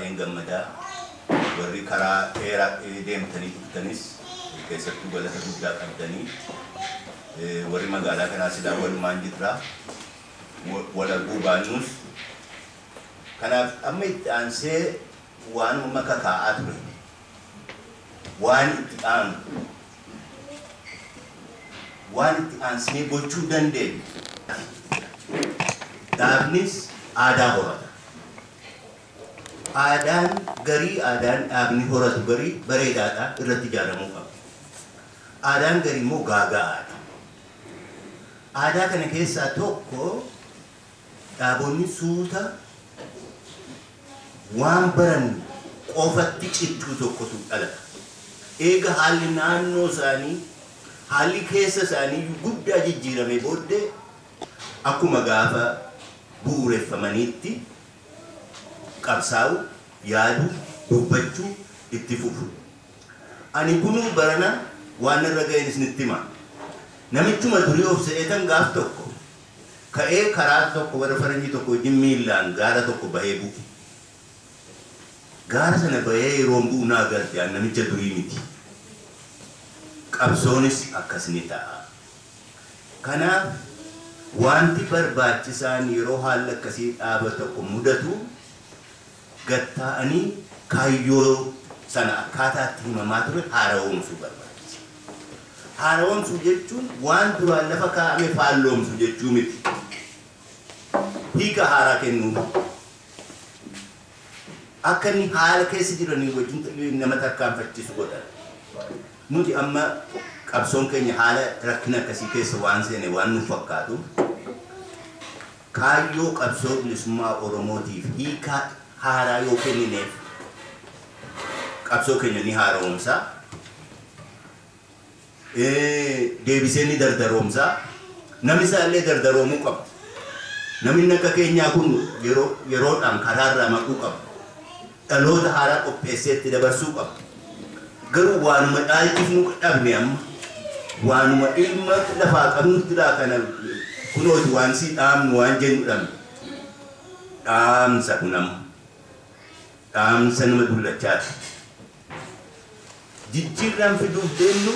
baay'een gammadaa warri karaa dheeraa deemtanii dhuftanis keessattuu galata guddaa qabdanii warri magaalaa kanaa silaa walumaan jirra wal arguu baannus kanaaf amma itti aansee waan maka kaa'aa ture waan itti aansinee gochuu dandeenyu dhaabnis aadaa horata. Aadaan garii aadaan dhaabni horatu garii bareedaadha irratti ijaaramuu qaba. Aadaan garii immoo gaagaa'aadha. Aadaa kana keessaa tokko dhaabonni suuta waan baran qofatti cichuu tokkotu dhalata. Eega haalli naannoo isaanii haalli keessa isaanii guddaa jijjiirame booddee akkuma gaafa bu'uureffamaniitti qabsaa'u yaadu dubbachuu itti fufu. Ani kunuu barana waan irra ga'een isinitti hima. Namichuma durii of se'eetan gaaf tokko ka'ee karaa tokko warra faranjii tokko wajjin miillaan gaara tokko bahee bu'u. Gaara sana bahee yeroon bu'u naa garte an namicha durii miti. Qabsoonis akkas ni ta'a. Kanaaf wanti barbaachisaan yeroo haalli akkasii dhaaba tokko mudatu gatta'anii kaayyoo sana akkaataatti himamaa ture haara'oomsuu barbaachisa. Haara'oomsuu jechuun waan duraan lafa kaa'ame faalloomsu jechuu miti. Hiika haaraa kennuu. Akka inni haala keessa jiranii wajjin nama tarkaanfachiisu godhan. Nuti amma qabsoon keenya haala rakkina akkasii keessa waan seene waan nu fakkaatu kaayyoo qabsoo bilisummaa Oromootiif hiika haaraa yoo kennineef qabsoo keenya ni haara'oomsa. Deebisee ni dardaroomsa. Namni isaallee dardaroomuu qaba. Namni akka keenyaa kun yeroodhaan karaarraa maquu qaba. Dhaloota haaraa qopheesseetti dabarsuu qaba. Garuu waanuma dhaalchifnu dhabne amma waanuma ilma lafaa qabnutti kana kunooti waan si dhaamnu waan jennu dhabne dhaamsa kun amma dhaamsa nama dullachaati. Jijjiirraan fiduuf deemnu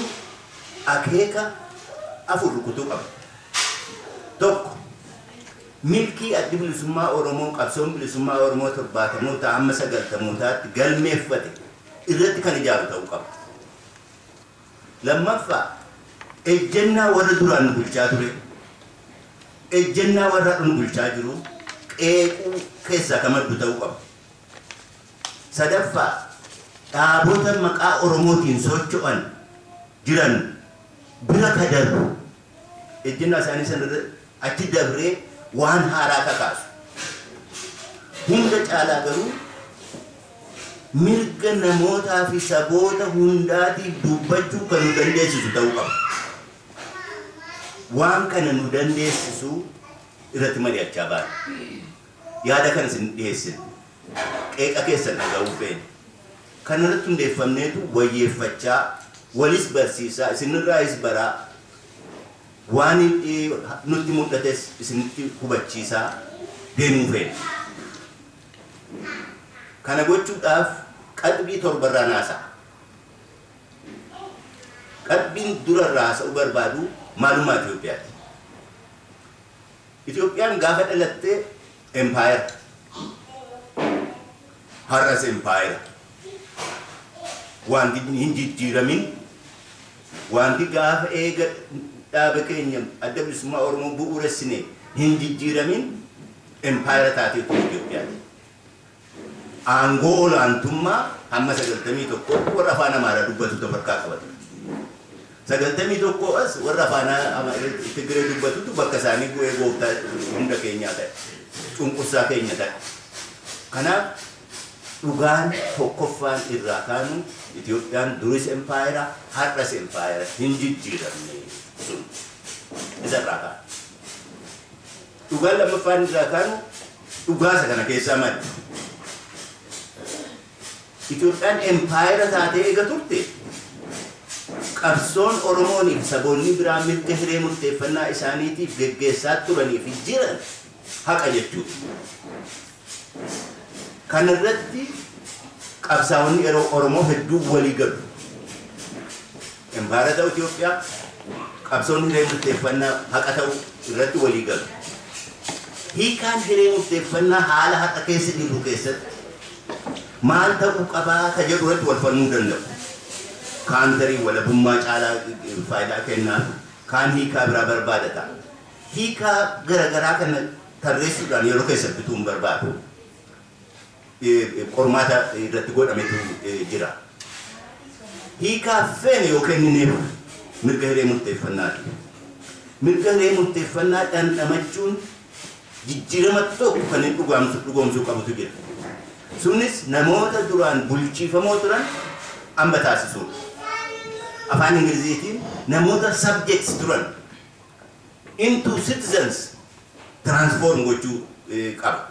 akeeka afur rukutuu qaba. Tokko milkii addi bilisummaa Oromoo qabsoon bilisummaa Oromoo 70 amma 90 galmeeffate irratti kan ijaaru ta'uu qaba. Lammaffaa ejjennaa warra duraan nu bulchaa ture ejjennaa warra nu bulchaa jiru qeequu keessaa kan maddu ta'uu qaba. Sadaffaa dhaabota maqaa Oromootiin socho'an jiran bira ka darbu ejjennaa isaanii sanarra achi dabree waan haaraa kakaasu. Hunda caalaa garuu mirga namootaa fi saboota hundaatiif dubbachuu kan nu dandeessisu ta'uu qaba. Waan kana nu dandeessisu irratti mari'achaa baana. Yaada kana isin dhiyeessine qeeqa keessan dhaga'uu feene. Kana irratti hundeeffamneetu wayyeeffachaa walis barsiisaa isinirraayis baraa waan nutti mul'ates isinitti hubachiisaa deemuu feene. Kana gochuudhaaf qalbii torbarraa naasaa. Qalbiin durarraa haasa'uu barbaadu maalummaa Itoophiyaati. Itoophiyaan gaafa dhalattee empaayer. Har'as empaayer. Wanti hin jijjiiramin wanti gaafa eega dhaaba keenya adda bilisummaa Oromoo bu'uuressine hin jijjiiramin empaayer taatee Itoophiyaati. Aangoo olaantummaa hamma 91 warra afaan Amaaraa dubbatu tafarkaa qabatu. 91 as warra afaan Tigree dubbatutu bakka isaanii bu'ee gooftaa hunda keenyaa ta'e. Cunqursaa keenya ta'e. Kanaaf dhugaan tokkoffaan irraa kaanu Itoophiyaan duris empaayeraa har'as empaayeraa hin jijjiiramne sun isarraa kaanu. Dhugaan lammaffaan irraa kaanu dhugaasa kana keessaa madda. Itoophiyaan empaayeraa taatee eega turte qabsoon Oromooniif saboonni biraa mirga hiree murteeffannaa isaaniitiif geggeessaa turaniif jiran haqa jechuudha. Kana irratti qabsaa'onni yeroo Oromoo hedduu walii galu. Embaara ta'u Itoophiyaa qabsoonni hiree murteeffannaa haqa ta'u irratti walii galu. Hiikaan hiree murteeffannaa haala haqa keessa jiru keessatti maal ta'uu qabaa ka jedhu irratti wal falmuu danda'u. Kaan tarii walabummaa caalaa faayidaa kennaa, kaan hiikaa biraa barbaadata. Hiikaa garagaraa kana tarreessuudhaan yeroo keessatti bituun barbaadu. Qormaata irratti godhametu jira. Hiikaa feene yookiin hin eegu mirga hiree murteeffannaati. Mirga hiree murteeffannaa dhandhamachuun jijjiirama tokko kan hin dhugoomsuu qabutu jira. Sunis namoota duraan bulchiifamoo turan hamba taasisuudha. Afaan Ingiliziitiin namoota subjects turan into citizens transform gochuu qaba.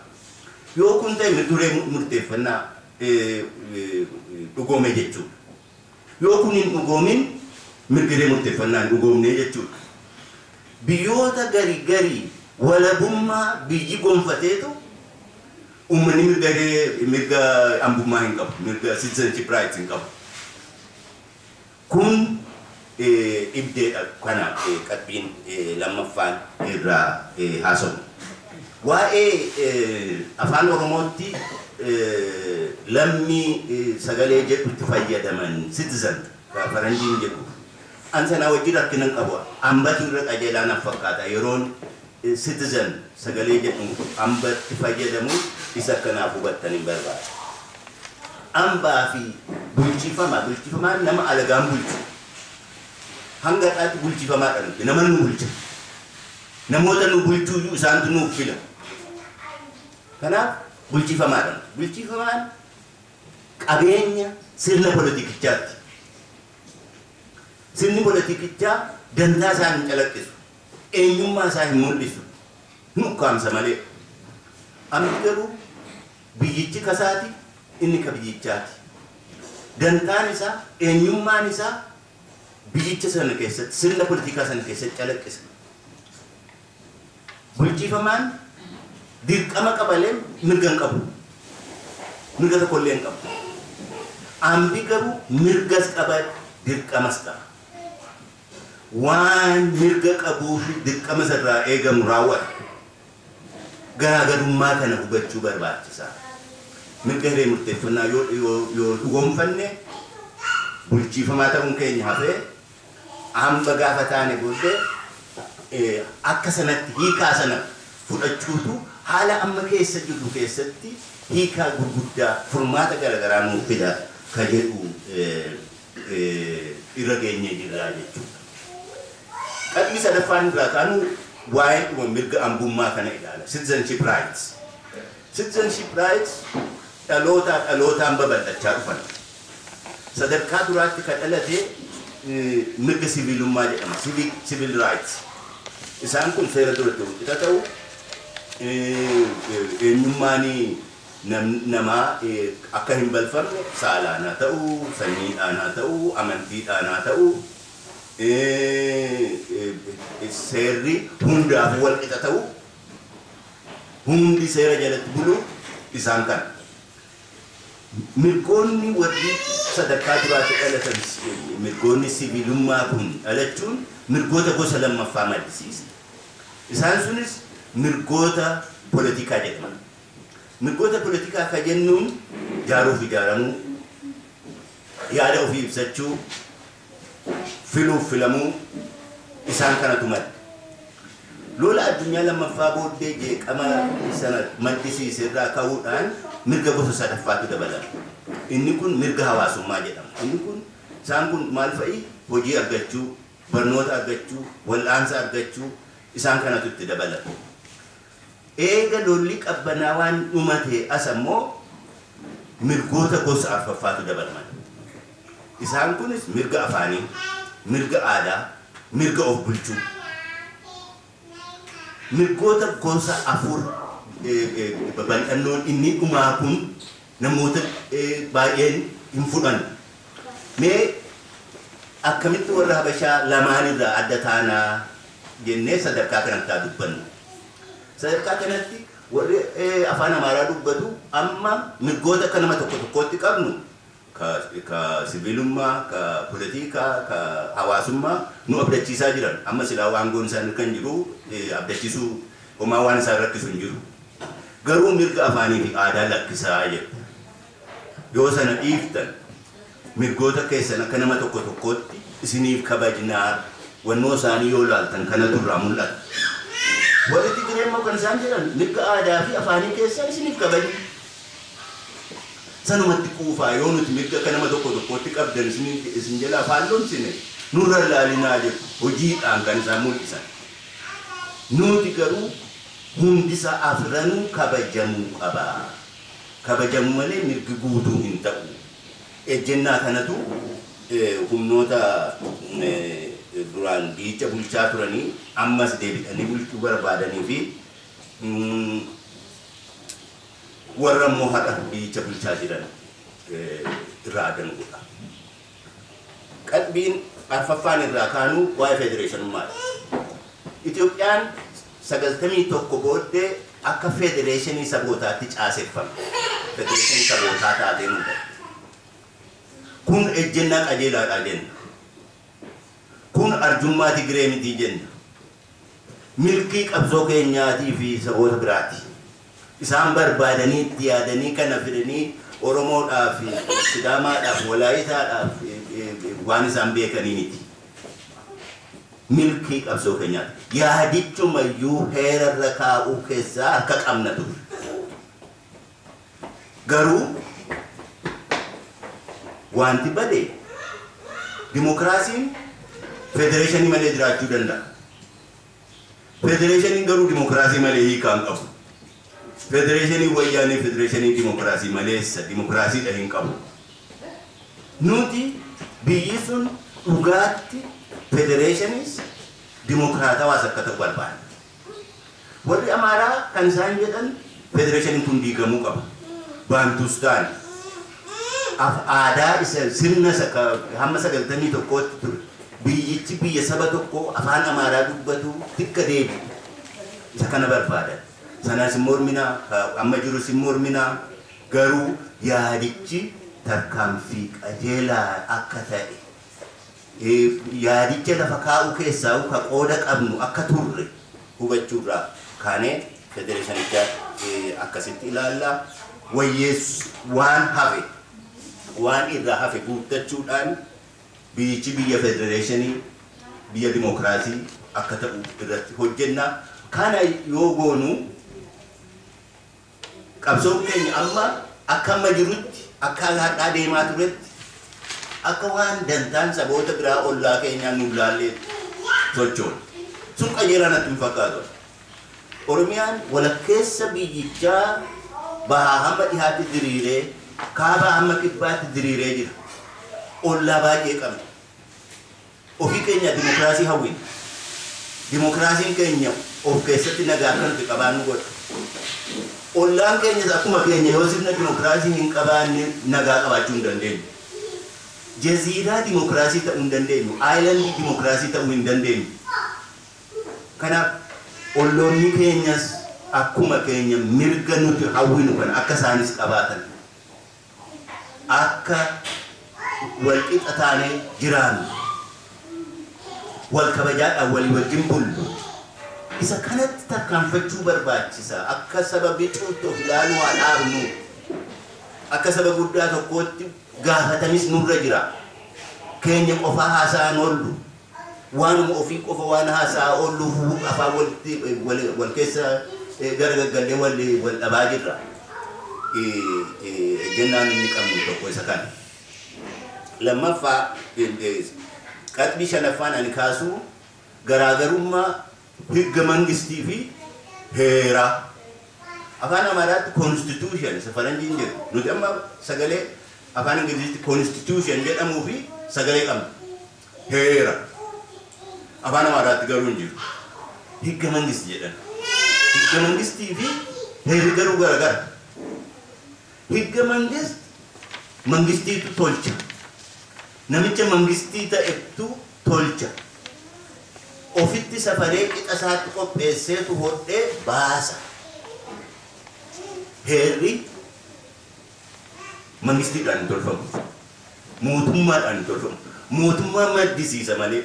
Yoo kun ta'e mirga hiree murteeffannaa dhugoome jechuudha. Yoo kun hin dhugoomin mirga hiree murteeffannaa hin dhugoomne jechuudha. Biyyoota garii walabummaa biyyi gonfateetu uummanni mirga hambummaa hin qabu, mirga citizenship rights hin qabu. Kun dhibdeedha kana qabxiin lammaffaan irraa haasawu. Waa'ee afaan Oromootti lammii sagalee jedhutti fayyadaman citizen faranjiin jedhu. An sanaa wajjin rakkinan qabu. Hambatu irra qajeelaa naaf fakkaata. Yeroon citizen sagalee jedhu hambatti fayyadamu isa kanaaf hubattan hin barbaadu. Hambaa fi bulchifamaan nama alagaan bulchu. Hanga dhaatti bulchifamaadhaan nama nu bulcha. Namoota nu bulchuu isaantu nuuf fila. Kanaaf bulchifamaadhaan. Bulchifamaan qabeenya sirna politikichaatti. Sirni politikichaa dantaa isaa hin calaqqisu. Eenyummaa isaa hin mul'isu. Nu kaamsa malee. Amma garuu biyyichi kasaati inni ka biyyichaati. Dantaan isaa eenyummaan isaa biyyicha sana keessatti sirna politikaa sana keessatti calaqqisa. Bulchifamaan dirqama qabalee mirga hin qabu. Mirga tokkollee hin qabu. Hambi garuu mirgas qaba dirqamas qaba. Waan mirga qabuu fi dirqama irraa eegamu raawwatu. Garaagarummaa kana hubachuu barbaachisaa. Mirga hiree murteeffannaa yoo dhugoomfanne bulchifamaa ta'uun keenya hafee hamba gaafa taane booddee akka sanatti hiikaa sana fudhachuutu haala amma keessa jiru keessatti hiikaa gurguddaa furmaata garagaraa nuuf fida ka jedhu irra geenyee jirraa jechuudha. Qabxii sadaffaan irraa kaanu waa'ee dhuma mirga hambummaa kana ilaala. Citizenship rights. Citizenship rights dhalootaan babal'achaa dhufan. Sadarkaa duraatti kan dhalate mirga siviilummaa jedhama. Civil rights. Isaan kun seera duratti hojjeta ta'u eenyummaan namaa akka hin balfamne saalaan haa ta'u, sanyiidhaan haa ta'u, amantiidhaan haa ta'u seerri hundaaf wal qixa ta'u hundi seera jalatti bulu isaan kana. Mirgoonni warri sadarkaa duraatti dhalatan mirgoonni siviilummaa kun dhalachuun mirgoota gosa lammaffaa maddisiisa. Isaan sunis mirgoota politikaa jedhaman. Mirgoota politikaa ka jennuun jaaruuf ijaaramuu, yaada ofii ibsachuu, filuuf filamuu isaan kanatu madda. Lola addunyaa lammaffaa booddee jeeqama sana maddisiise irraa ka'uudhaan mirga gosa sadaffaatu dabalama. Inni kun mirga hawaasummaa jedhama. Inni kun isaan kun maal fa'i? Hojii argachuu, barnoota argachuu, wal'aansa argachuu isaan kanatu itti dabalama. Eega lolli qabbanaa waan dhumate as ammoo mirgoota gosa arfaffaatu dabalama. Isaan kunis mirga afaanii, mirga aadaa, mirga of bulchuu. Mirgoota gosa afur babal'annoon inni dhumaa kun namoota baay'een hin fudhan. Mee akkamitti warra Habashaa lamaan irraa adda taanaa jennee sadarkaa kanatti dubbannu. Sadarkaa kanatti warri afaan Amaaraa dubbatu amma mirgoota akka nama tokkotti qabnu ka sibiilummaa ka politika ka hawaasummaa nu abdachiisaa jiran amma silaa waan goon isaan kan jiru abdachiisuu homaa waan isaan rakkisu hin jiru garuu mirga afaanii fi aadaa lakkisaa jedhu yoo sana dhiiftan mirgoota keessan akka nama tokkotti isiniif kabajnaa wannoo isaanii yoo laaltan kana durraa mul'ata walitti jireenya kan isaan jedhan mirga aadaa fi afaanii keessan isiniif kabajni sanumatti kuufaa yoo nuti mirga akka nama tokkotti qabdan isin jala afaan lomsine nurra laalinaa jedhu hojiidhaan kan isaan mul'isan nuti garuu hundisa afranuu kabajamuu qaba kabajamu malee mirgi guutuu hin ta'u ejjennaa kanatu humnoota duraan biyyicha bulchaa turanii ammas deebi'anii bulchuu barbaadanii fi warra immoo hadha biyyicha bulchaa jiran irraa adanguudha. Qalbiin arfaffaan irraa kaanuu waa'ee federeeshinummaadha. Itoophiyaan 91 booddee akka federeeshinii sabootaatti caaseffame. Federeeshinii sabootaa taatee mul'ata. Kun ejjennaa qajeelaadhaa jenna. Kun arjummaa Tigree miti jenna. Milkii qabsoo keenyaatii fi saboota biraati. Isaan barbaadanii itti yaadanii kana fidanii Oromoodhaaf, Sidaamaadhaaf, Walaayitaadhaaf waan isaan beekanii miti. Milkii qabsoo keenyaati. Yaadichumayyuu heerarra kaa'uu keessaa harka qabna ture. Garuu wanti badee dimokiraasiin federeeshinii malee jiraachuu danda'a. Federeeshiniin garuu dimokiraasii malee hiikaa hin qabu. Federeeshinii wayyaanee federeeshinii dimokiraasii maleessa dimokiraasiidha hin qabu. Nuti biyyi sun dhugaatti federeeshiniis dimokiraatawaas akka ta'u barbaada. Warri Amaaraa kan isaan jedhan federeeshiniin kun diigamuu qaba. Baantustaan aadaa isa sirna hamma 91tti ture. Biyyichi biyya saba tokko afaan Amaaraa dubbatu tikka deebi. Isa kana barbaada. Sanas mormina amma jiru si mormina garuu yaadichi tarkaanfii qajeelaa akka ta'e yaadicha lafa kaa'u keessaa ka qooda qabnu akka turre hubachuurraa kaanee federeeshinicha akkasitti ilaallaa wayyees waan hafe waan irraa hafe guuttachuudhaan biyyichi biyya federeeshinii biyya dimokiraasii akka ta'u irratti hojjenna. Kana yoo goonu qabsoon keenya amma akka amma jirutti akka har'aa deemaa turetti akka waan dantaan saboota biraa ollaa keenyaa nu laallee sochoon sun qajeelaa natti hin fakkaatu. Oromiyaan walakkeessa biyyichaa bahaa hamma dhihaatti diriiree kaabaa hamma kibbaatti diriiree jira. Ollaa baay'ee qabna. Ofii keenya dimokiraasii hawwina. Dimokiraasiin keenya of keessatti nagaa kan qabaannu godha. Ollaan keenyas akkuma keenya yoo sirna dimokiraasii hin qabaanne nagaa qabaachuu hin dandeenyu. Jaziiraa dimokiraasii ta'uu hin dandeenyu. Aayilandii dimokiraasii ta'uu hin dandeenyu. Kanaaf olloonni keenyas akkuma keenya mirga nuti hawwinu kan akka isaanis qabaatan akka wal qixa taanee jiraannu wal kabajaadhaan walii wajjin bullu isa kanatti tarkaanfachuu barbaachisa. Akka saba bicuutti of ilaaluu haa dhaabnu. Akka saba guddaa tokkootti gaafatamis nurra jira. Keenya qofa haasa'an oollu. Waanuma ofii qofa waan haasa'aa oolluuf afaan wal keessa garagaggallee wal dhabaa jirra. Jennaan inni qabnu tokko isa kana. Lammaffaa qaxbii shanaffaan ani kaasuu garaagarummaa higga mangistii fi heera. Afaan Amaaraatti constitution isa faranjiin jedhu. Nuti amma sagalee afaan Ingiliziitti constitution jedhamuu fi sagalee qabna. Heera. Afaan Amaaraatti garuu hin jiru. Higga mangistii jedhan. Higga mangistii fi heerri garuu garagara. Higga mangistiitu tolcha. Namicha mangistii ta'etu tolcha. Ofitti safaree qixa isaatti qopheesseetu hodhee baasa. Heerri mangistiidhaan tolfamu. Mootummaadhaan tolfamu. Mootummaa maddisiisa malee.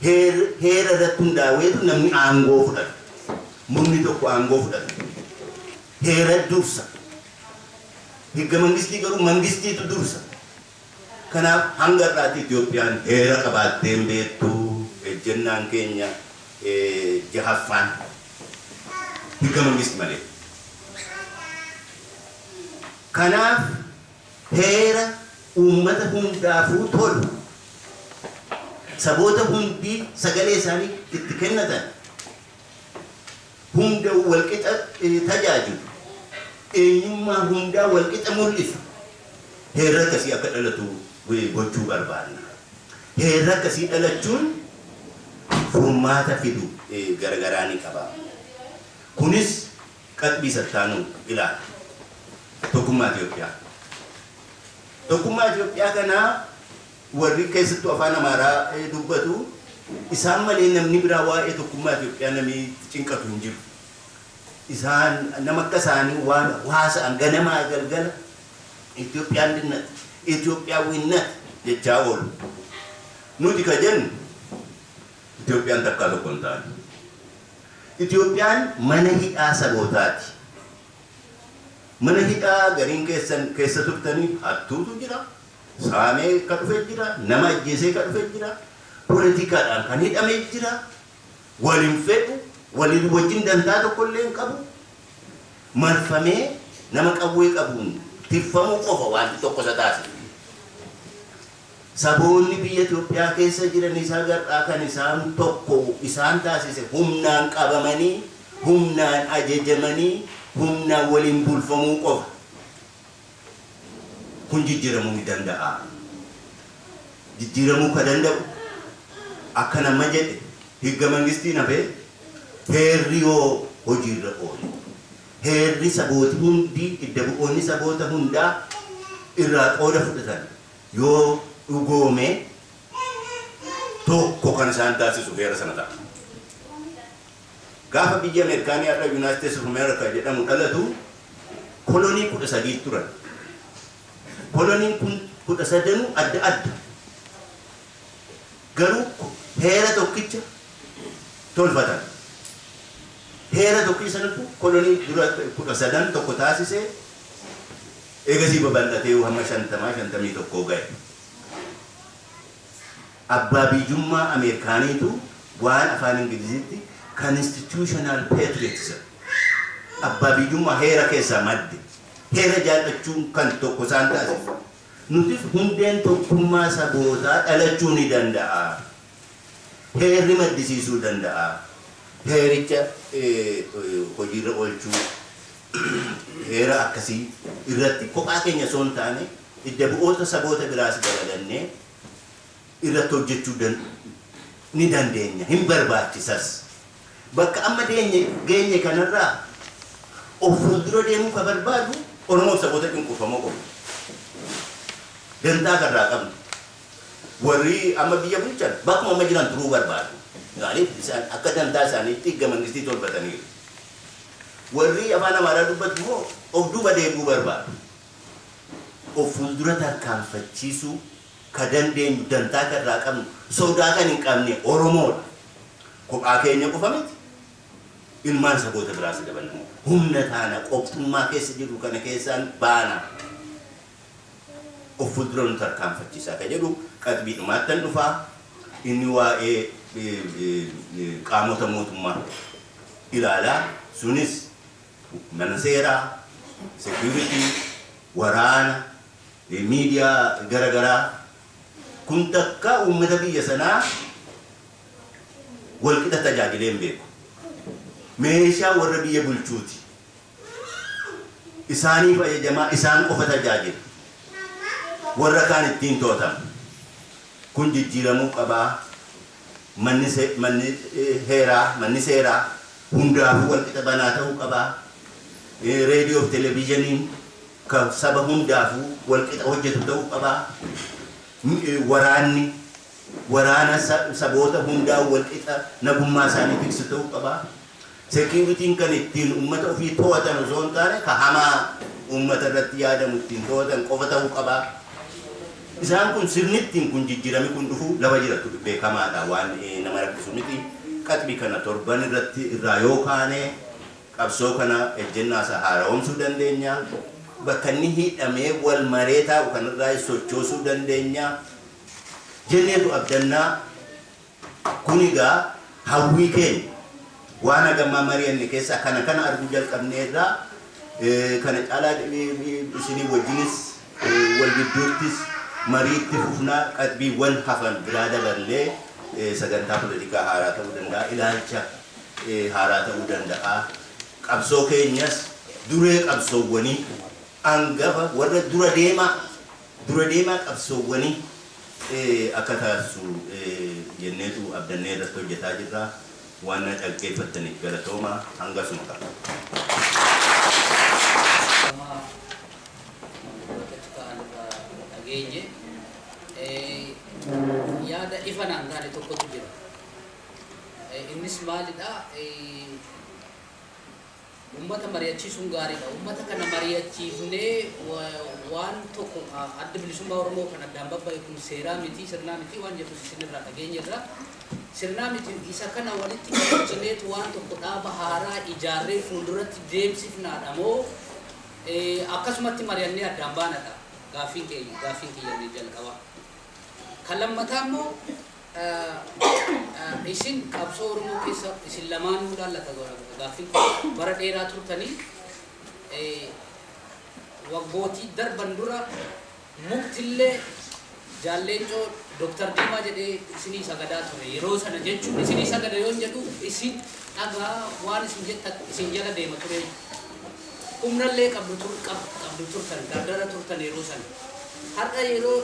Heera irratti hundaa'eetu namni aangoo fudhata. Murni tokko aangoo fudhata. Heera dursa. Higga mangistii garuu mangistiitu dursa. Kanaaf hanga irraatti Itoophiyaan heera qabaattee hin beektu ejjennaan keenya jahaffaan higga mangistii malee. Kanaaf heera uummata hundaafuu tolu. Saboota hundi sagalee isaanii itti kennatan. Hunda walqixa tajaajilu. Eenyummaa hundaa walqixa mul'isu. Heera akkasii akka dhalatu gochuu barbaadna. Heera akkasii dhalachuun furmaata fidu garagaraa ni qaba. Kunis qalbii sattaanuu ilaala. Tokkummaa Itoophiyaa. Tokkummaa Itoophiyaa kanaa warri keessattuu afaan Amaaraa dubbatu isaan malee namni biraa waa'ee tokkummaa Itoophiyaa namni cinqatu hin jiru. Isaan nama akka isaanii waan haasa'an ganamaa galgala Itoophiyaan dinnat, Itoophiyaa winnat jechaa oolu. Nuti ka jennu Itoophiyaan takkaa tokko hin taane. Itoophiyaan mana hidhaa sabootaati. Mana hidhaa gariin keessa turtanii hattuutu jira. Saamee ka dhufee jira. Nama ajjeesee ka dhufee jira. Poolitikaadhaan kan hidhamee jira. Waliin fedhu. Waliin wajjin dantaa tokkollee hin qabu. Marfamee nama qawwee qabuun tifamuu qofa wanti tokko isa taasisa. Saboonni biyya Itoophiyaa keessa jiran isaa gar'aa kan isaan tokko isaan taasise humnaan qabamanii, humnaan ajajamanii, humnaan waliin bulfamuu qofa. Kun jijjiiramuu ni danda'a. Jijjiiramuu ka danda'u akka nama jedhe higga mangistiin hafee heerri yoo hojiirra oole. Heerri sabooti hundi idda bu'oonni saboota hundaa irraa qooda fudhatan yoo dhugoome tokko kan isaan taasisu heera sana ta'a. Gaafa biyya Ameerikaanii har'a United States of America jedhamu dhalatu kolonii 13 turan. Koloniin kun 13 adda adda. Garuu heera tokkicha tolfatan. Heera tokkicha sanatu kolonii dura 13 tokko taasisee eegasii babal'atee hamma 51 ga'e. Abbaa biyyummaa Ameerikaaniitu waan afaan Ingiliziitti constitutional patriotism. Abbaa biyyummaa heera keessaa madde. Heera jaallachuun kan tokko isaan taasisu. Nutis hundeen tokkummaa sabootaa dhalachuu ni danda'a. Heerri maddisiisuu danda'a. Heericha hojiirra oolchuu heera akkasii irratti kophaa keenya osoo hin taane idda bu'oota saboota biraas dabalannee irratti hojjechuu ni dandeenya. Hin barbaachisas. Bakka amma geenye kanarraa of fuuldura deemuu ka barbaadu Oromoo saboota cunqurfamoo qabu. Dantaa karraa qabnu. Warri amma biyya bulchan bakkuma amma jiran turuu barbaadu. Gaaliif akka dantaa isaaniitti higga mangistii tolfataniiru. Warri afaan Amaaraa dubbatu immoo of duuba deebi'uu barbaadu. Of fuuldura tarkaanfachiisuu ka dandeenyu dantaa karraa qabnu sodaa kan hin qabne Oromoodha. Kophaa keenya qofa miti. Ilmaan saboota biraas dabalanii humna taana qoftummaa keessa jiru kana keessaan baana. Of fuuldura nu tarkaanfachiisaa ka jedhu qalbiidhumaattan dhufaa. Inni waa'ee qaamota mootummaa ilaalaa sunis mana seeraa, security, waraana, miidiyaa garagaraa kun takka uummata biyya sanaa walqixa tajaajilee hin beeku. Meeshaa warra biyya bulchuuti. Isaaniif ajajamaa isaan qofa tajaajila. Warra kaan ittiin to'atamu. Kun jijjiiramuu qabaa. Manni seeraa hundaafuu walqixa banaa ta'uu qabaa. Reediyoo fi televizyiniin kan saba hundaafuu walqixa hojjetu ta'uu qabaa. Waraana saboota hundaa walqixa nagummaa isaanii tiksu ta'uu qabaa. Security'n kan ittiin uummata ofii to'atan osoo hin taane ka hamaa uummata irratti yaadamu ittiin to'atan qofa ta'uu qaba. Isaan kun sirnittiin kun jijjiirame kun dhufu lafa jiratu beekamaadha waan nama rakkisu miti. Qaxbii kana torban irratti irraa yoo kaane qabsoo kana ejjennaasaa haara'omsuu dandeenya. Bakka inni hidhamee wal maree taa'u kanarraa sochoosuu dandeenya. Jenneetu abdannaa kun egaa hawwii keenya waan hagammaa mari'anne keessaa kana arguu jalqabneerraa kana caalaa isinii wajjinis wal gidduuttis mariitti fufnaa qaxbiiwwan hafan biraa daballee sagantaa politikaa haaraa ta'uu danda'a, ilaalcha haaraa ta'uu danda'a. Qabsoo keenyas duree qabsoowwanii angafa warra dura deemaa qabsoowwanii akka taasisu jenneetu abdannee irratti hojjetaa jirra. Waan dhaggeeffattaniif galatooma hangasuma qaba. Yaada ifanaan taane tokkotu jira. Innis maalidha? Ummata mari'achiisuun gaariidha. Ummata kana mari'achiifnee waan tokko adda bilisummaa Oromoo kan addaan babba'e kun seeraa miti, sirnaa miti waan jedhu isinirraa dhageenyerra. Sirnaa miti isa kana walitti qabachineetu waan tokko dhaaba haaraa ijaarree fuulduratti deemsifnaadha moo akkasumatti mari'annee addaan baanadha. Gaaffiin kiyya ni jalqaba. Kan lammataa immoo isin qabsoo Oromoo keessa isin lamaanuu laallata gaaffiin bara dheeraa turtanii waggootii darban dura muktillee jaalleencoo Dr. Diimaa jedhee isinii sagadaa ture. Yeroo sana jechuun isinii sagada yoon jedhu isin dhagaa waan isin jettan isin jala deema ture. Humnallee qabdu turtan dardara turtan yeroo sana. Har'a yeroo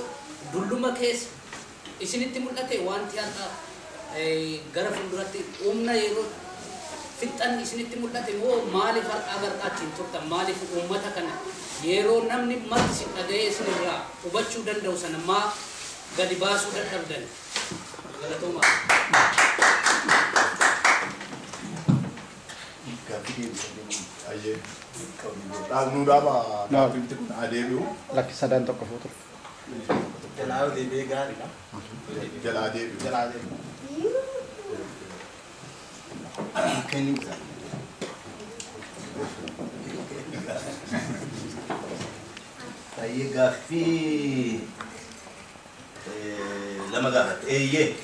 dulluma keessa isinitti mul'ate wanti har'a gara fuulduratti humna yeroo fixxan isinitti mul'ate moo maaliif har'a agarqaatiin turtan maaliif uummata kana yeroo namni marti si dhaga'ee isinirraa hubachuu danda'u sana maa gadi baasuu dadhabdan. Galatooma. Laki sadaan tokko foto. Jalaa deebi'ee gaariidha. Jalaa deebi'u. Kenniisa. Tayyee gaaffii lama gaafate. Eeyyee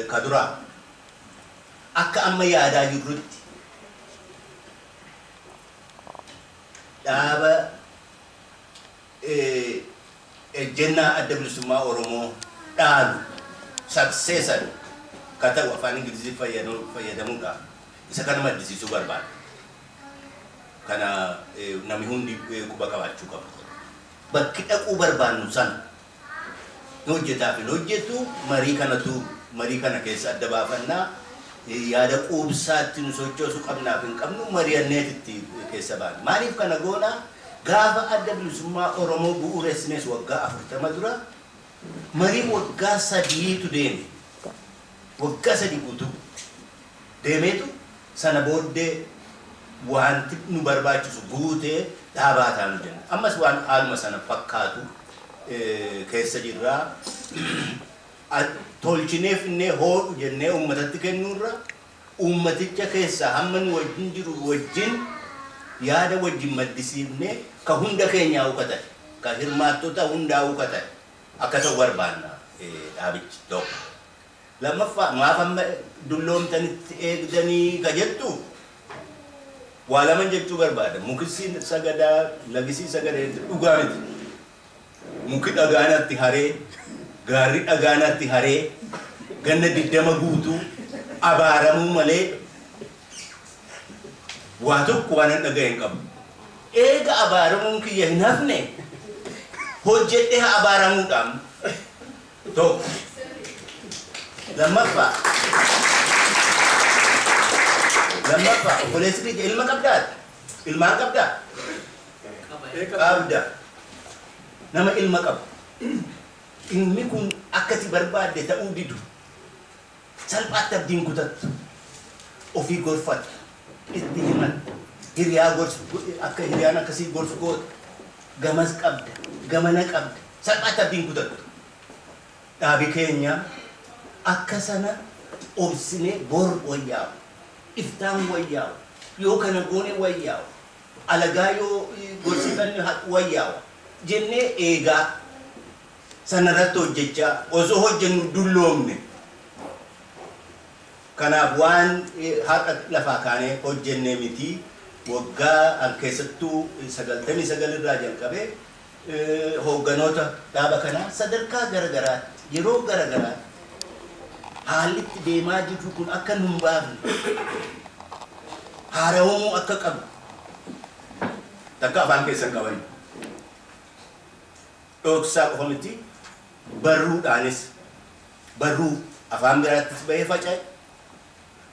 kaduraa akka amma yaadaa jirrutti dhaaba ejjennaa adda bilisummaa Oromoo dhaalu successor ka ta'u afaan Ingilizii fayyadamuudhaan isa kana maddisiisuu barbaada. Kana namni hundi quba qabaachuu qaba. Bakki dhaquu barbaannu sana hojjetaa fi hojjetu marii kana keessa adda baafannaa yaada quubsaatti nu sochoosuu qabnaaf hin qabnu mari'anneetitti keessa baana. Maaliif kana goona? Gaafa adda bilisummaa Oromoo bu'uureessines waggaa 40 dura marii waggaa 3tu deeme. Waggaa 3 guutuu deemeetu sana booddee wanti nu barbaachisu guutee dhaabaataa nu jenna. Ammas waan haaluma sana fakkaatu keessa jirraa tolchineef innee hoodhu jennee uummatatti kennuurra uummaticha keessaa hamma nu wajjin jiru wajjin yaada wajjin maddisiifnee ka hunda keenyaa hukatan ka hirmaattota hundaa hukatan akka ta'u barbaanna dhaabichi tokko. Lammaffaa maaf amma dulloomtanitti eegdanii ka jettu waa lama jechuu barbaada. Mukisiin sagadaa lagisii sagadaa dhugaa miti. Muki dhagaanatti haree gaarri dhagaanatti haree ganna 20 guutuu abaaramuu malee waa tokko waan hin dhaga'in qabu. Eega abaaramuun kiyya hin hafne hojjedhee haa abaaramuudhaan tokko. Lammaffaa obboleessi kiyya ilma qabdaati. Ilmaan qabdaa? Qabda. Nama ilma qabu. Ilmi kun akkati barbaadde ta'uu didu. Salphaatti abdiin kutattu. Ofii gorfatu. Itti himan. hiriyaa gorsu akka hiriyaan akkasii gorsu goota gamas qabda gamana qabda salphaatti abdiin kutattu dhaabi keenya akka sana obsine bor wayyaa'u iftaan wayyaa'u yoo kana goone wayyaa'u alagaa yoo gorsifanne wayyaa'u jennee eegaa sanarratti hojjechaa osoo hojjennu dulloomne kanaaf waan haqa lafaa kaanee hojjennee miti waggaa an keessattuu 99 irraa jalqabee hoogganoota dhaaba kanaa sadarkaa garagaraatti yeroo garagaraatti haallitti deemaa jirru kun akka nun baafne haarawamuu akka qabu takka afaan keessan qaban dhoksaa qofa miti barruudhaanis barruu afaan biraattis bahee faca'e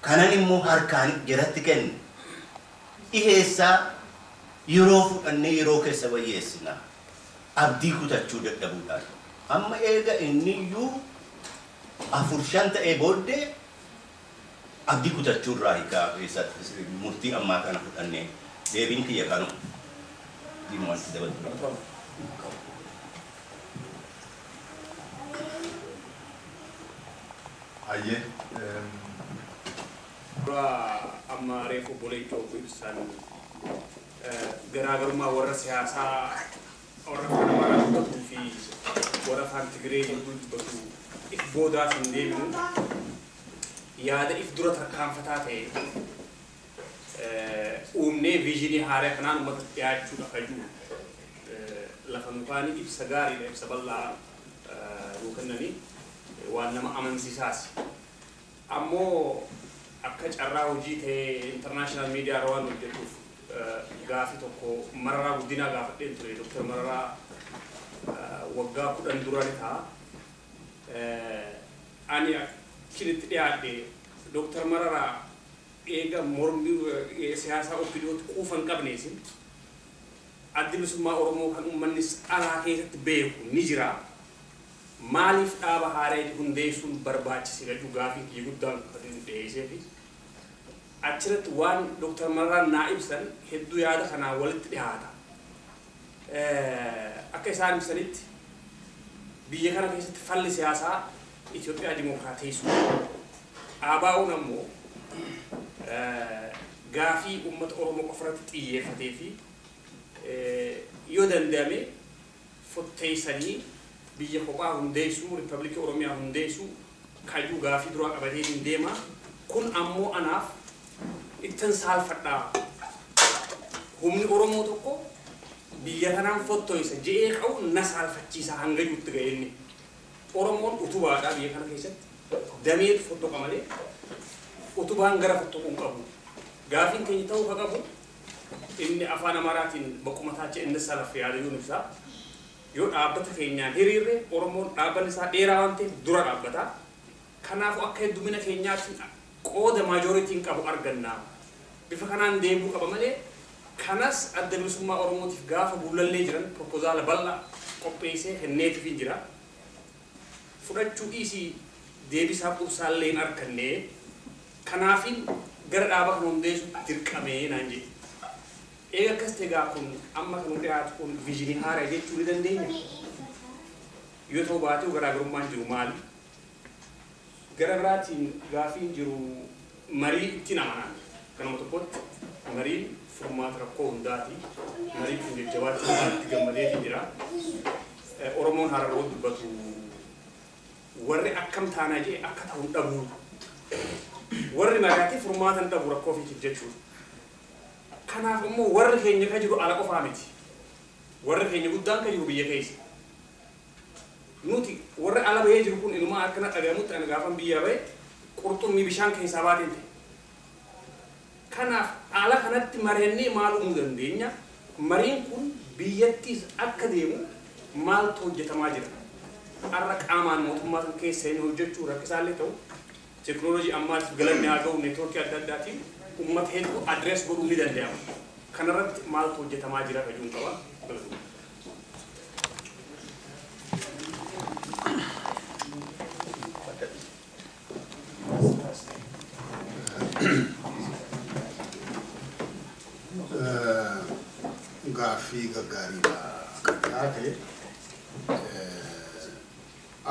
kanan immoo harkaan jiratti kenne dhiheessaa yeroo fudhannee yeroo keessa bayyeessina abdii kutachuu dadhabuudhaan amma eega inni iyyuu 4-5 ta'ee booddee abdii kutachuu irraa hiikaa keessatti murtii ammaa kana fudhannee deebiin kiyya kanu dhimma wanti dabalatu. Aye. Amma reefu boleechoo ibsan garaagarummaa warra siyaasaa warra kanamaraa dubbatuu fi warra afaan Tigree hedduu dubbatu if boodaaf hin deemnu yaada if dura tarkaanfataa ta'e uumnee viizhinii haaraa kanaan uummata dhiyaachuudha fajuu lafa nukaanii ibsa gaariidha ibsa bal'aa nuu kennanii waan nama amansiisaas ammoo akka carraa hojii ta'e international media waan hojjetuuf gaafii tokko Mararaa Guddinaa gaafadheen ture Dr. Mararaa waggaa 10 durani ta'a ani akkinitti dhiyaadhe Dr. Mararaa eega mormii siyaasaa opiniyooti quufan qabneesin addi bilisummaa Oromoo kan uummannis alaa keessatti beeku ni jira maaliif dhaaba haaraa hundeessuun barbaachise gaafii guddaan kan dhiyeessee fi achirratti waan Dr. Mararaan naa ibsan hedduu yaada kanaa walitti dhiyaata. Akka isaan ibsanitti biyya kana keessatti falli siyaasaa Itoophiyaa dimokiraateessuu ABO'n ammoo gaafii uummata Oromoo qofarratti xiyyeeffatee fi yoo danda'ame fotteessanii biyya kophaa hundeessuu Riippaabilikii Oromiyaa hundeessuu kayyuu gaafii duraa qabatee hin deema kun ammoo anaaf ittin saalfadhaa humni Oromoo tokko biyya kanaan fottoisa je'ee qabu na saalfachiisa hanga yuutti ga'e inni Oromoon utubaadhaa biyya kana keessatti dameetu fottoqa malee utubaan gara fottoquun qabu gaafiin keenya ta'uu ka qabu inni afaan Amaaraatiin bakkuma taachee inni salaf yaadayuun ibsaa yoo dhaabbata keenyaan hiriirre Oromoon dhaabbanni isaa dheeraa waan ta'eef dura dhaabbata kanaafuu akka heddumina keenyaatti qooda maajoritiin qabu argannaa bifa kanaan deemuu qaba malee kanas adda bilisummaa Oromootiif gaafa buulallee jiran propozaala bal'aa qopheessee kenneetiif hin jira fudhachuu dhiisii deebisaa quubsaallee hin arganne kanaafin gara dhaaba kan hundeessu dirqamee naan jedhe eega akkas ta'e kun amma kan dhiyaatu kun viizhinii haaraa jechuu ni dandeenya yoo ta'u baatee garaagarummaan jiru maali gara biraatiin gaafiin jiru marii ittiin amanaan kanuma tokkotti mariin furmaata rakkoo hundaati marii kun jajjabaatti itti gammadeetii jira Oromoon hararoo dubbatu warri akkam taanaa jedhe akka ta'uun dhabuu warri mari'atee furmaata hin dhabu rakkoo fi jechuudha kanaaf immoo warri keenya ka jiru ala qofaa miti warri keenya guddaan ka jiru biyya keessa nuti warri ala bahee jiru kun inumaa akkana dhagahamutti ana gaafan biyya bahe qurxummii bishaan keessaa baateen ta'e kanaaf ala kanatti mari'annee maal uumuu dandeenya mariin kun biyyattiis akka deemu maaltu hojjetamaa jira har'a qaamaan mootummaa kan keessa inni hojjechuu rakkisaallee ta'u teknooloojii ammaatiif galanni haa ga'u neetwoorkii adda addaatiin ummata hedduu adrees godhuu ni danda'ama kanarratti maaltu hojjetamaa jira kajuun qaba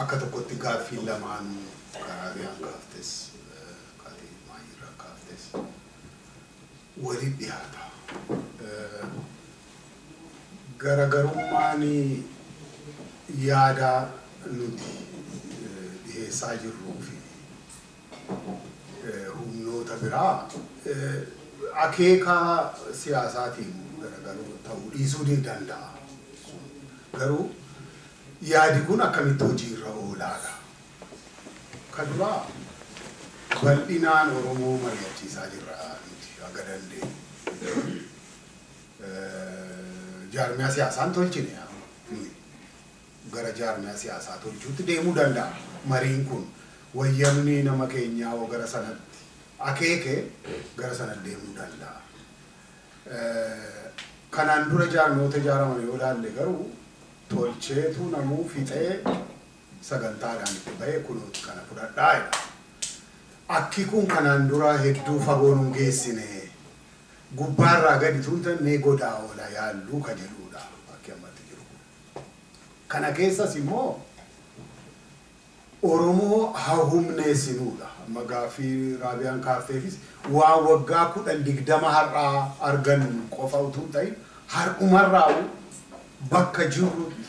akka tokkotti gaaffii lamaan karaa biyaan kaaftes kaatee maayirraa kaaftes waliin dhiyaata. Garaagarummaan yaada nuti dhiyeessaa jirruu fi humnoota biraa akeeka siyaasaatiin garaagaruu ta'uu dhiisuu ni danda'a. Garuu yaadi kun akkamitti hojiirra oolaadha. Kan duraa bal'inaan Oromoo mari'achiisaa jirra nuti aga dandeenye. Jaarmiyaa siyaasaan tolchine gara jaarmiyaa siyaasaa tolchuutti deemuu danda'a. Mariin kun wayyamni nama keenyaa oo gara sanatti akeeke gara sanatti deemuu danda'a. Kanaan dura jaarmoota ijaaraman yoo ilaalle garuu tolcheetu namuu fixee sagantaadhaan itti bahee kunuuti kana fudhadhaa jedha. Akki kun kanaan dura hedduu fagoo nu geessine gubbaarraa gadi tuuntan mee godaa oola yaalluu ka jedhudha akki ammatti jiru. Kana keessas immoo Oromoo haa humneessinuudha. Amma gaaffii Raabiyaan kaafteefis waan waggaa 10-20 har'aa argan qofa utuu ta'in har'umarraa bakka jirrutti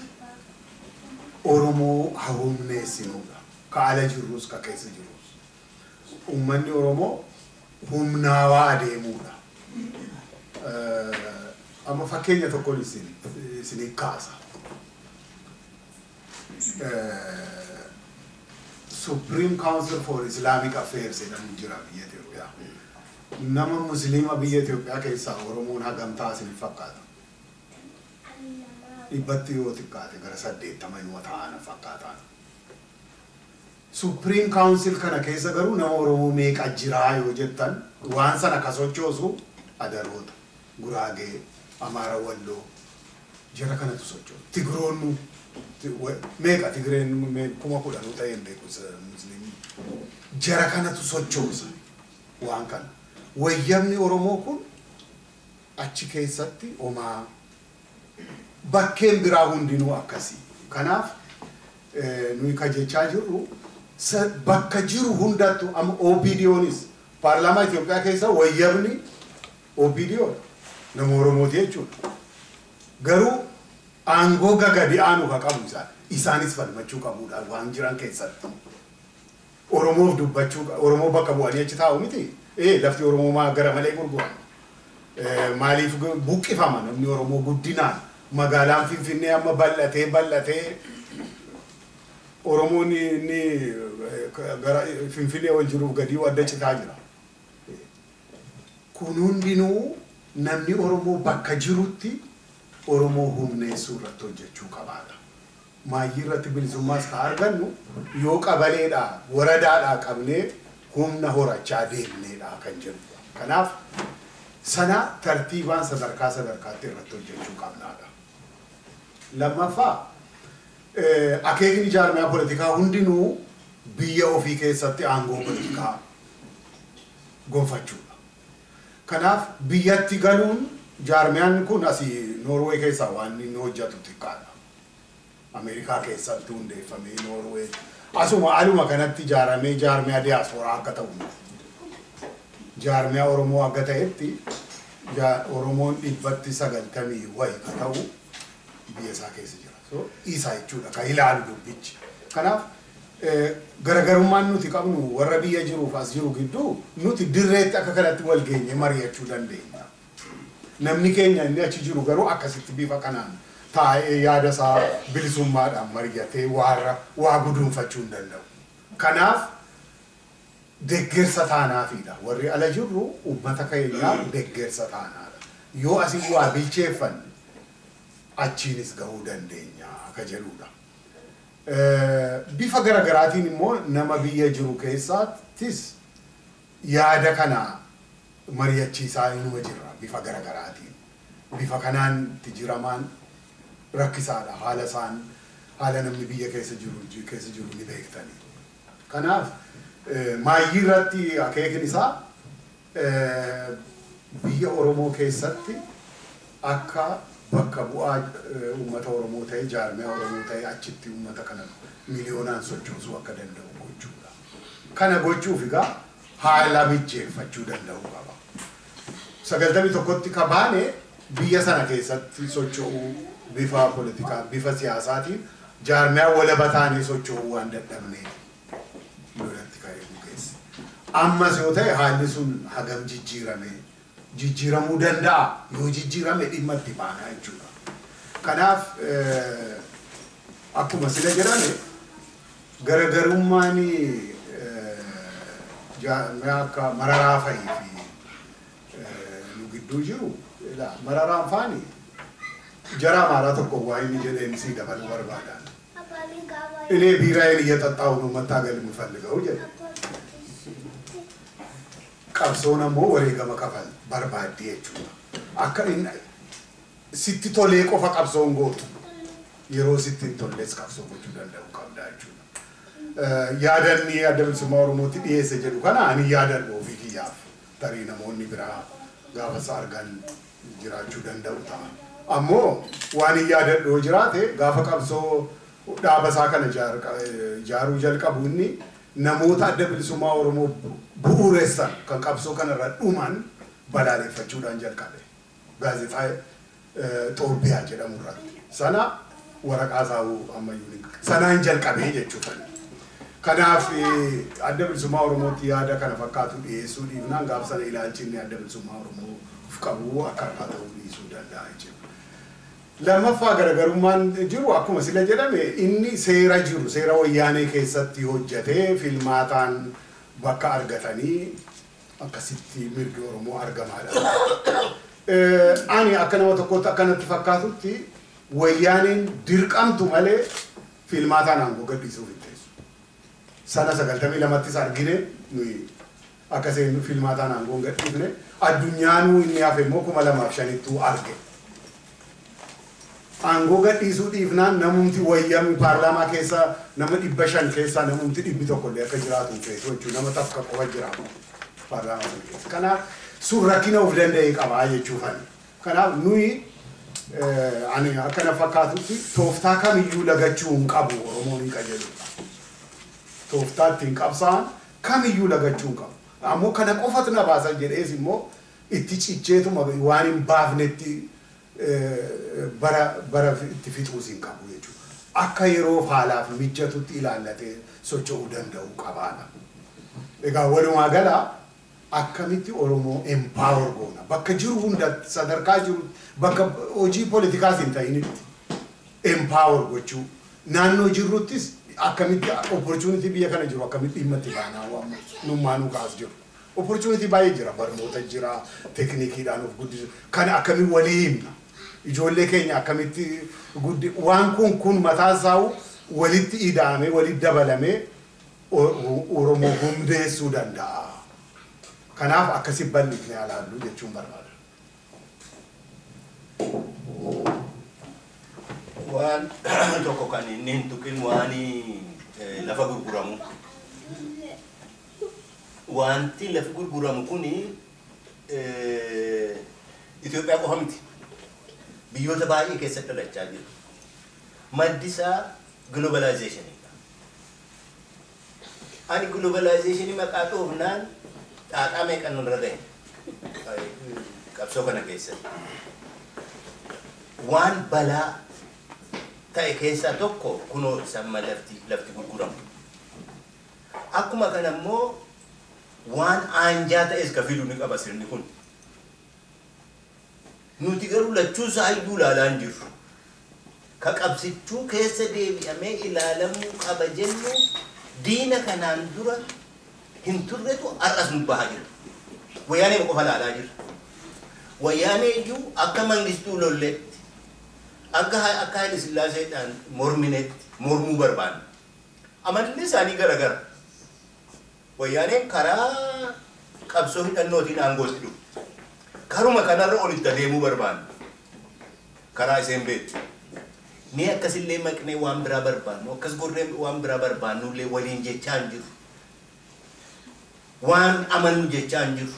Oromoo haa humneessinuudha. Ka ala jirrus ka keessa jirrus. Uummanni Oromoo humnaawaa adeemuudha. Amma fakkeenya tokkoon isin kaasa. Supreme Council for Islamic Affairs jedhamu jira biyya Itoophiyaa. Nama Musliima biyya Itoophiyaa keessaa Oromoon hagamtaa isin fakkaata. Dhibbatti yoo xiqqaate gara 80 yoo ta'an fakkaataan. Supreme Council kana keessa garuu nama Oromoo meeqa jiraa yoo jettan waan sana ka sochoosu Adaroota, Guraagee, Amaara Walloo jara kanatu sochoosu. Tigiroonnu meeqa Tigireen 10,000 ta'een beeku Musliimii. Jara kanatu sochoosa waan kana. Wayyamni Oromoo kun achi keessatti homaa bakkeen biraa hundinuu akkasii. Kanaaf nuyi ka jechaa jirru bakka jiru hundattu amma OPDOnis paarlaamaa Itoophiyaa keessa wayyamni OPDO nama Oromooti jechuudha. Garuu aangoo gagadi aanu ka qabu isaanis falmachuu qabuudha waan jiran keessatti. Oromoof dubbachuu Oromoo bakka bu'anii achi taa'u miti. Lafti Oromoo maa gara malee gurguramu. Maaliif buqqifama namni Oromoo guddinaan magaalaan Finfinnee amma bal'atee Oromoon inni gara Finfinnee wal jiruuf gadi wadda citaa jira. Kun hundinuu namni Oromoo bakka jirutti Oromoo humneessuu irratti hojjechuu qabaadha. Maayyii irratti bilisummaas ka argannu yoo qabaleedhaa waradaadhaa qabnee humna horachaa deemneedhaa kan jedhudha. Kanaaf sana tartiibaan sadarkaatti irratti hojjechuu qabnaadha. Lammaffaa akeekni jaarmiyaa politikaa hundinuu biyya ofii keessatti aangoo politikaa gonfachuudha. Kanaaf biyyatti galuun jaarmiyaan kun asii Noorwee keessaa waan inni hojjetu xiqqaadha. Ameerikaa keessatti hundeeffamee Noorwee asuma aluma kanatti ijaaramee jaarmiyaa diyaaspooraa akka ta'u. Jaarmiyaa Oromoo akka ta'etti Oromoon 90 wayi ka ta'u biyya isaa keessa jira. So isa jechuudha ka ilaalu dubbichi. Kanaaf garaagarummaan nuti qabnu warra biyya jiruuf as jiru gidduu nuti dirreetti akka kanatti wal geenye mari'achuu dandeenya. Namni keenya inni achi jiru garuu akkasitti bifa kanaan taa'ee yaada isaa bilisummaadhaan mari'atee waa guduunfachuu hin danda'u. Kanaaf deeggarsa taanaafidha. Warri ala jirru uummata keenyaaf deeggarsa taanaadha. Yoo asii waa bilcheeffanne achiinis gahuu dandeenya akka jedhudha. Bifa garaagaraatiin immoo nama biyya jiru keessattis yaada kana mari'achiisaa inuma jirra bifa garaagaraatiin. Bifa kanaan itti jiramaan rakkisaadha. Haala namni biyya keessa jiru ni beektanii. Kanaaf maayyii irratti akeekni isaa biyya Oromoo keessatti akka bakka bu'aa uummata Oromoo ta'e jaarmiyaa Oromoo ta'e achitti uummata kana miliyoonaan sochoosuu akka danda'u gochuudha. Kana gochuuf egaa haala mijeeffachuu danda'u qaba. 91tti kabaane biyya sana keessatti socho'uu bifa politikaa bifa siyaasaatiin jaarmiyaa walaba taanee socho'uu waan dadhabneef lolatti ka'ee bukeesse. Ammas yoo ta'e haalli sun hagam jijjiiramuu danda'a yoo jijjiirame dhimma itti baanaa jechuudha. Kanaaf akkuma sila jedhame garaagarummaan jaarmiyaa akka Mararaa fa'ii fi nu gidduu jiru Mararaan faani jara Amaaraa tokko waa inni jedhee MC dabaluu barbaadan. እኔ ቢራዬን እየጠጣሁ ነው መታገል የምፈልገው ጀለ ቀብሶን ሞ ወሬ ገመከፈል በርባዴ ጁ አከሪና ሲቲ ቶሌ ቆፋ ቀብሶን ጎቱ የሮ ሲቲ ቶሌስ ቀብሶ ጎቹ ደንደው ቀብዳቹ ያደኒ ያደም ስማሩ ሞቲ ዲኤስ ጀዱ ካና አኒ ያደር ነው ፊኪያፍ ተሪና ሞኒ ብራ ጋፈሳ አርጋን ጅራቹ ደንደውታ አሞ ዋኒ ያደር ነው ጅራቴ ጋፈ ቀብሶ ዳበሳ ከነ ጃሩ ጀልቀቡኒ namoota adda bilisummaa Oromoo bu'uureessan kan qabsoo kana irra dhuman balaaleffachuudhaan jalqabe gaazexaa Xoobbiyaa jedhamu irratti sana waraqaa saawuu ammayyuu sanaan jalqabee jechuudha. Kanaaf adda bilisummaa Oromootti yaada kana fakkaatu dhiyeessuu dhiibnaan gaafsana ilaalchinni adda bilisummaa Oromoo qabu akka ta'uu dhiisuu danda'a jechuudha. Lammaffaa garaagarummaan jiru akkuma sila jedhame inni seera jiru seera wayyaanee keessatti hojjetee filmaataan bakka argatanii akkasitti mirgi Oromoo argamaadha. Ani akka nama tokkotti akkanatti fakkaatutti wayyaaneen dirqamtu malee filmaataan aangoo gadhiisuuf hin teessu. Sana 92ttis argine nuyi akkasiin filmaataan aangoo gadhiifne addunyaanuu inni hafe immoo 2005ttuu arge. Aangoo gadhiisuu dhiifnaan namumti wayyami paarlaamaa keessa nama 500 keessa namumti 100 illee akka jiraatu feetu jechuudha nama takka qofa jiraatu paarlaamaa keessa. Kanaaf sun rakkina of danda'e qabaa jechuufani. Kanaaf nuyi ani akkana fakkaatutti tooftaa kamiyyuu lagachuu hin qabu Oromoon hin qajeelu. Tooftaa ittiin qabsaan kamiyyuu lagachuu hin qabu. Ammoo kana qofatu na baasa jedhees immoo itti cicceetuma waan hin baafnetti bara itti fixuus hin qabu jechuudha. Akka yeroo haalaaf mijatutti ilaallatee socho'uu danda'u qabaadha. Egaa walumaa gala akkamitti Oromoo empower goona bakka jiru hunda sadarkaa jiru bakka hojii politikaas hin ta'initti empower gochuu naannoo jirruttis akkamitti opportunity biyya kana jiru akkamitti dhimma itti baanaa waan nummaanuu kaas jiru. Opportunity baay'ee jira barnoota jira teknikiidhaan of guddisu kan akkamitti walii himna. Ijoollee keenya akkamitti waan kun mataa isaa walitti ida'amee walitti dabalamee Oromoo hundeessuu danda'a. Kanaaf akkasi bal'ifnee ilaallu jechuun barbaada. Waan tokko kan inni hin tuqin waan lafa gurguramu. Wanti lafa gurguramu kuni Itoophiyaa qofa miti. Biyyoota baay'ee keessatti dhalachaa jiru. Maddi isaa globalizationidha. Ani globalizationii maqaa dhoofnaan xaaxaa meeqan irra gahe qabsoo kana keessatti. Waan balaa ta'e keessaa tokko kunoo samma lafti gurguramu. Akkuma kana immoo waan aanjaa ta'es ka fiduu ni qaba sirni kun. Nuti garuu lachuu saayyuu ilaalaa hin jirru. Ka qabsichuu keessa deebi'amee ilaalamuu qaba jennu diina kanaan dura hin turretu har'as nu bahaa jira. Wayyaanee qofa ilaalaa jira. Wayyaanee iyyuu akka Mangistuu lolleetti akka Haayile Sillaaseedhaan morminetti mormuu barbaanna. Amalli isaanii garagara. Wayyaaneen karaa qabsoo hidhannootiin aangootti dhufu. Karuma kanarra olitti adeemuu barbaanna. Karaa iseen beektu. Ni akkasillee maqnee waan biraa barbaannu akkas gorree waan biraa barbaannullee waliin jechaa hin jiru. Waan amannu jechaa hin jiru.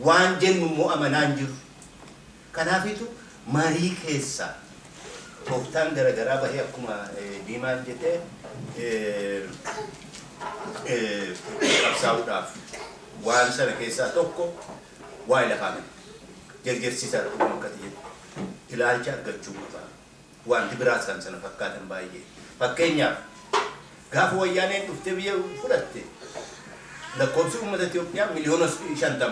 Waan jennu immoo amanaa hin jiru. Kanaafitu marii keessa tooftaan garagaraa bahee akkuma diimaan jedhee qabsaa'uudhaaf waan sana keessaa tokko waa'ee lafaa jarjarsiisaa dhuguma akkati jedhu ilaalcha argachuu qaba. Wanti biraas kan sana fakkaatan baay'ee. Fakkeenyaaf gaafa wayyaaneen dhuftee biyya fudhatte lakkoofsi uummata Itoophiyaa miliyoona 50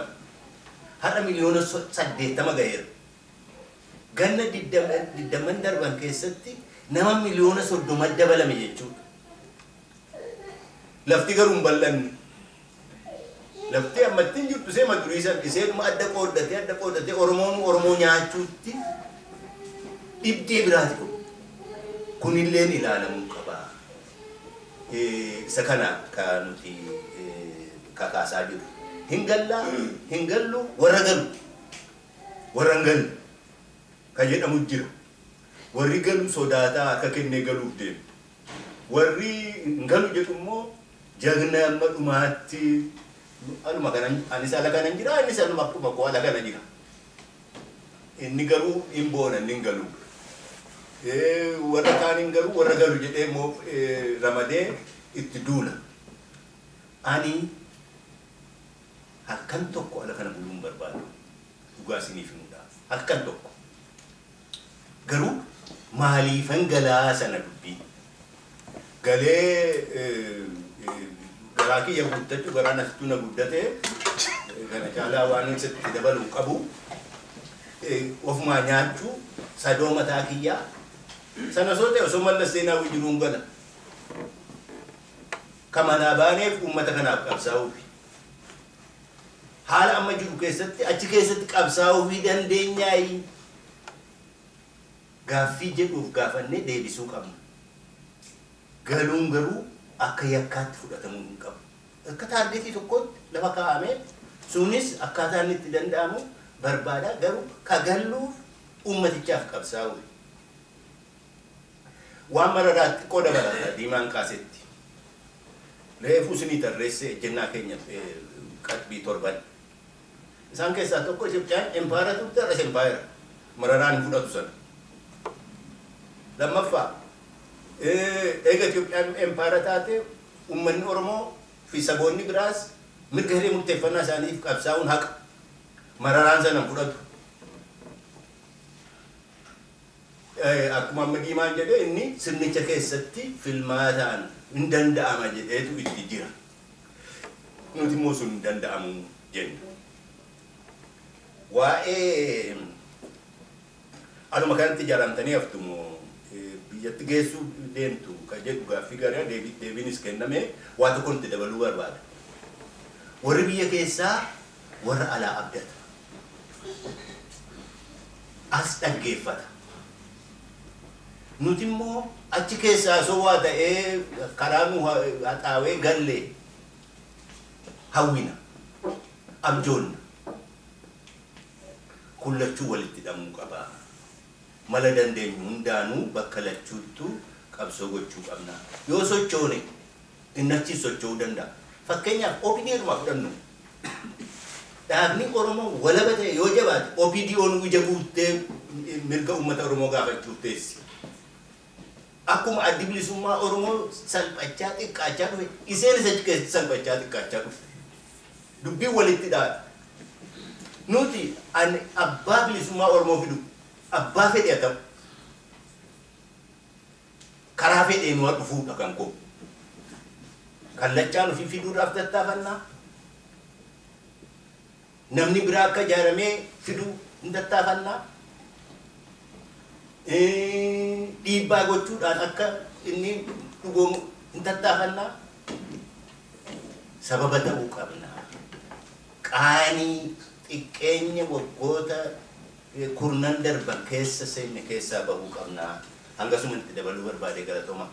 har'a miliyoona 80 gaheera. Ganna 20 darban keessatti nama miliyoona 30 dabalame jechuudha. Lafti garuu hin bal'anne. Lafti ammatti hin jirtu seema durii san iseeduma adda qooddatee Oromoo nyaachuutti dhibdee biraati kun. Kunilleen ilaalamuu qaba. Isa kana kan nuti kakaasaa jiru. Hin gallu warra galu. Warra hin galu kan jedhamu jira. Warri galu sodaataa akka kennee galuuf deemu. Warri hin galu jedhu immoo jagna amma dhumaatti aluma kana anis ala kana jira innis aluma akkuma koo ala kana jira. Inni garuu hin boona inni hin galu. Warra kaan hin galu warra galu jedhee immoo ramadee itti duula. Ani halkan tokko ala kana buluun barbaadu. Dhugaa isiniif himuudhaaf. Halkan tokko. Garuu maaliifan galaa sana dubbii. Galee garaa kiyya guddachuu garaan asitti na guddatee kana caalaa waan itti dabaluu qabu ofumaa nyaachuu sadoo mataa kiyyaa sana soo ta'e osoo mallas seenaa jiruun gala kamanaa baaneef uummata kanaaf qabsaa'uufi haala amma jiru keessatti achi keessatti qabsaa'uufii dandeenyaayi gaaffii jedhuuf gaafannee deebisuu qabna. Galuun garuu akka yakkaatti fudhatamuu hin qabu. Akka taargetii tokkotti lafa kaa'amee sunis akkaataan itti danda'amu barbaada garuu ka galluuf ummatichaaf qabsaa'u. Waan mararaatti qooda barata diimaan kaasetti. Reefuu isinii tarreessee ejjennaa keenya qalbii torban. Isaan keessaa tokko Itoophiyaan empaayera turte irras empaayera mararaan hin fudhatu sana. Lammaffaa eega Itoophiyaan empaayera taate uummanni Oromoo fi saboonni biraas mirga hiree murteeffannaa isaaniif qabsaa'uun haqa. Mararaan sana hin fudhatu. Akkuma amma diimaan jedhee inni sirnicha keessatti filmaataan hin danda'ama jedheetu itti jira. Nuti immoo sun hin danda'amu jenna. Waa'ee anuma kanatti ijaaramtanii haftumoo biyyatti geessuu deemtu kan jedhu gaaffii garaa deebiinis kenname waa tokko nuti dabaluu barbaada. Warri biyya keessaa warra alaa abdata. As dhaggeeffata. Nuti immoo achi keessaa osoo waa ta'ee karaa nu haxaawee gallee hawwina abjoonna. Kullachuu walitti hidhamuu qaba. Mala dandeenyu hundaanuu bakka lachuuttu qabsoo gochuu qabna. Yoo sochoone inni achi socho'uu danda'a. Fakkeenyaaf OPD'dhuma fudhannu. Dhaabni Oromoo walaba ta'e yoo jabaate OPD'n ija guuttee mirga uummata Oromoo gaafachuuf teessi. Akkuma addi bilisummaa Oromoo salphachaa xiqqaachaa dhufe iseenis achi keessatti salphachaa xiqqaachaa dhufe. Dubbiin walitti dhaadha. Nuti abbaa bilisummaa Oromoo fidu abbaa fedhe haa ta'u karaa fedheen waa dhufuudha kan koo. Kallachaan ofii fiduudhaaf tattaafannaa. Namni biraa akka ijaaramee fiduu hin tattaafannaa. Dhiibbaa gochuudhaan akka inni dhugoomu hin tattaafannaa. Sababa ta'uu qabna. Qaanii xiqqeenya waggoota kurnan darban keessa seenne keessaa bahuu qabna. Hangasuma itti dabaluu barbaade galatoomaa.